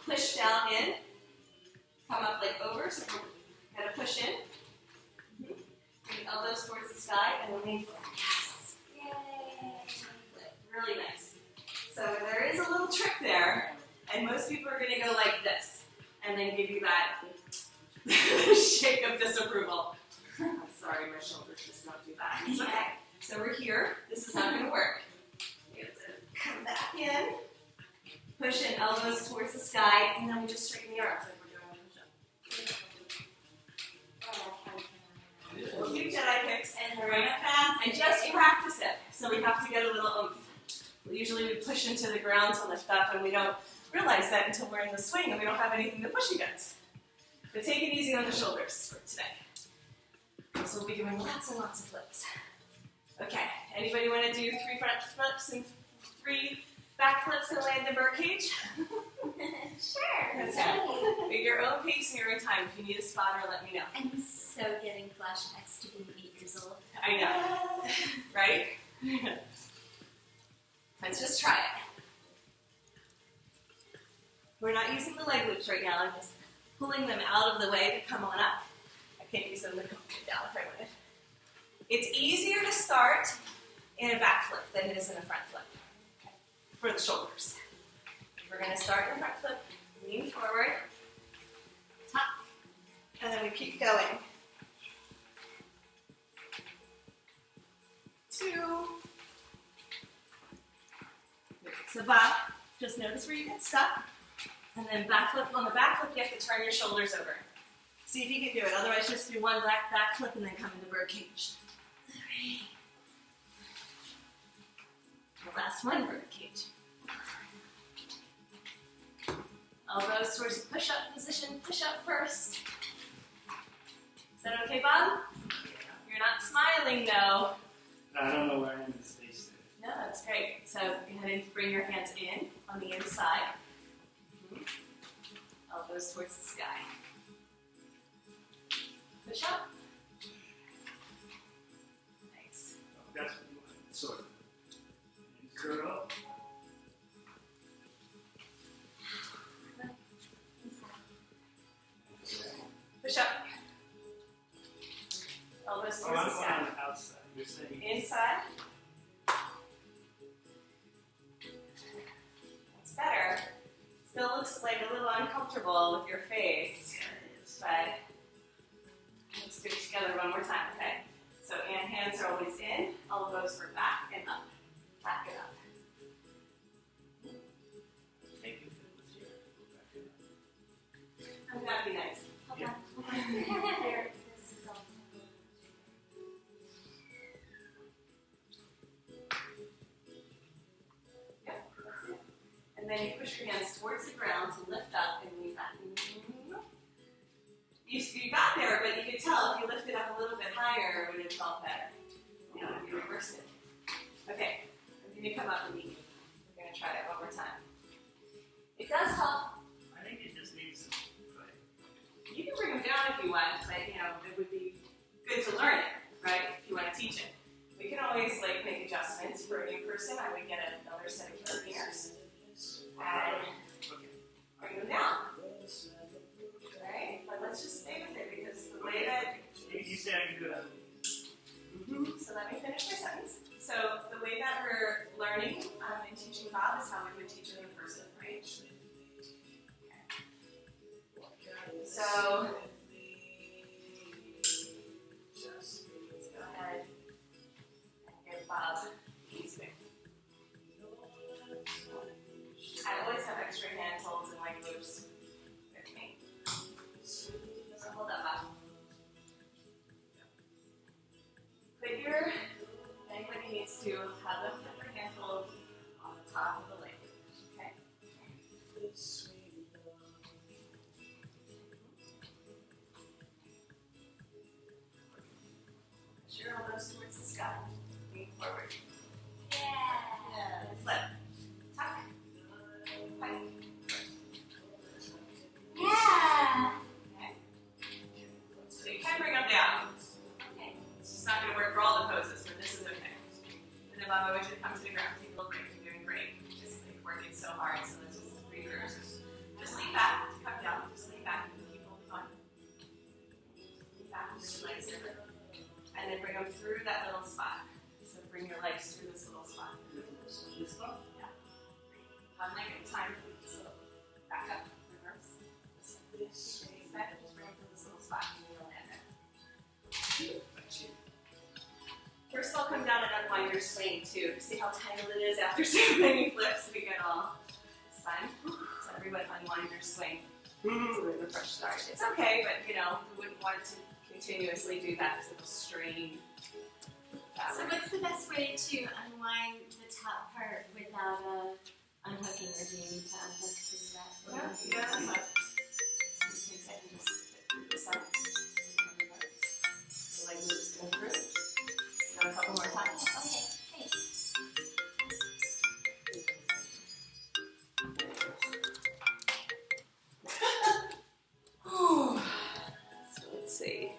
Push down in, come up like over, so we're gonna push in. Bring elbows towards the sky and then lean forward. Yes. Yay! Flip. Really nice. So there is a little trick there, and most people are gonna go like this, and then give you that shake of disapproval. I'm sorry, my shoulders just don't do that. It's okay. So we're here. This is not gonna work. You have to come back in. Push in, elbows towards the sky, and then we just straighten the arms like we're doing a push-up. We'll do Jedi kicks, and we're going to and just practice it. So we have to get a little oomph. Usually we push into the ground to lift up, and we don't realize that until we're in the swing and we don't have anything to push against. But take it easy on the shoulders for today. So we'll be doing lots and lots of flips. Okay, anybody want to do 3 front flips and 3 back flips and land in birdcage? Sure. That's it. At your own pace and your own time. If you need a spotter, let me know. I'm so getting flashbacks to being 8 years old. I know, right? Let's just try it. We're not using the leg loops right now. I'm just pulling them out of the way to come on up. I can't use them to come down if I wanted. It's easier to start in a back flip than it is in a front flip for the shoulders. We're going to start in a front flip, lean forward, tuck, and then we keep going. 2. So back, just notice where you get stuck. And then back flip. On the back flip, you have to turn your shoulders over. See if you can do it. Otherwise, just do one back flip and then come into birdcage. The last one, birdcage. Elbows towards the push-up position. Push up first. Is that okay, Bob? You're not smiling, though. I don't know where I am in the space there. No, that's great. So go ahead and bring your hands in on the inside. Elbows towards the sky. Push up. Nice. That's what you want. Sort of. And curl. Push up. Elbows Oh, towards I'm the going sky. on the outside. You're saying Inside. That's better. Still looks like a little uncomfortable with your face, but let's do it together one more time, okay? So hands are always in, elbows are back and up. Back it up. thank you for this here. I'm gonna be nice. Yeah. Here, this is all. Yep. And then you push your hands towards the ground to lift up and lean back. You got there, but you could tell if you lifted up a little bit higher, it would have felt better. You know, if you reverse it. Okay, I'm going to come up and meet you. We're going to try that one more time. It does help. I think it just needs some. Right. You can bring them down if you want, but you know, it would be good to learn it, right? If you want to teach it. We can always like make adjustments for a new person. I would get another set of carabiners and bring them down. Right? But let's just stay with it because the way that You say I can do that. So let me finish my sentence. So the way that we're learning and teaching Bob is how we would teach a new person, right? Okay. So let's go ahead and give Bob the easy way. I always have extra hands then bring them through that little spot. So bring your legs through this little spot. This spot? One leg at a time. So back up, reverse. This one, please. Back, just bring them through this little spot and you'll land there. First, I'll come down and unwind your swing too. See how tangled it is after so many flips. We get all spun. So everyone unwind your swing. So we have a fresh start. It's okay, but we wouldn't want to continuously do that because it'll strain. So what's the best way to unwind the top part without unhooking, or do you need to unhook to do that? You can just through the side. The leg moves go through. Go a couple more times. Okay, thanks. So let's see.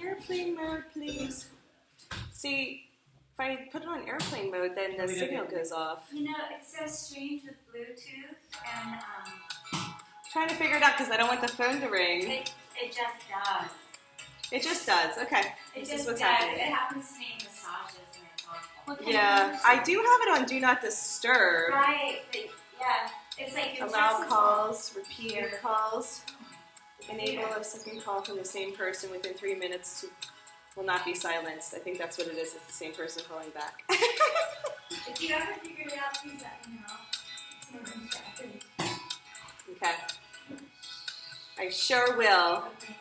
Airplane mode, please. See, if I put it on airplane mode, then the signal goes off. You know, it's so strange with Bluetooth, and Trying to figure it out because I don't want the phone to ring. it just does. It just does. Okay. It This just is what's does. happening. It happens to me in massages, and it's awful. Yeah, I do have it on Do Not Disturb. Right, but yeah, it's like Allow calls, repeat calls. Enable a second call from the same person within 3 minutes will not be silenced. I think that's what it is. It's the same person calling back. If you ever figure it out, please let me know. It's more interesting. Okay. I sure will. Okay.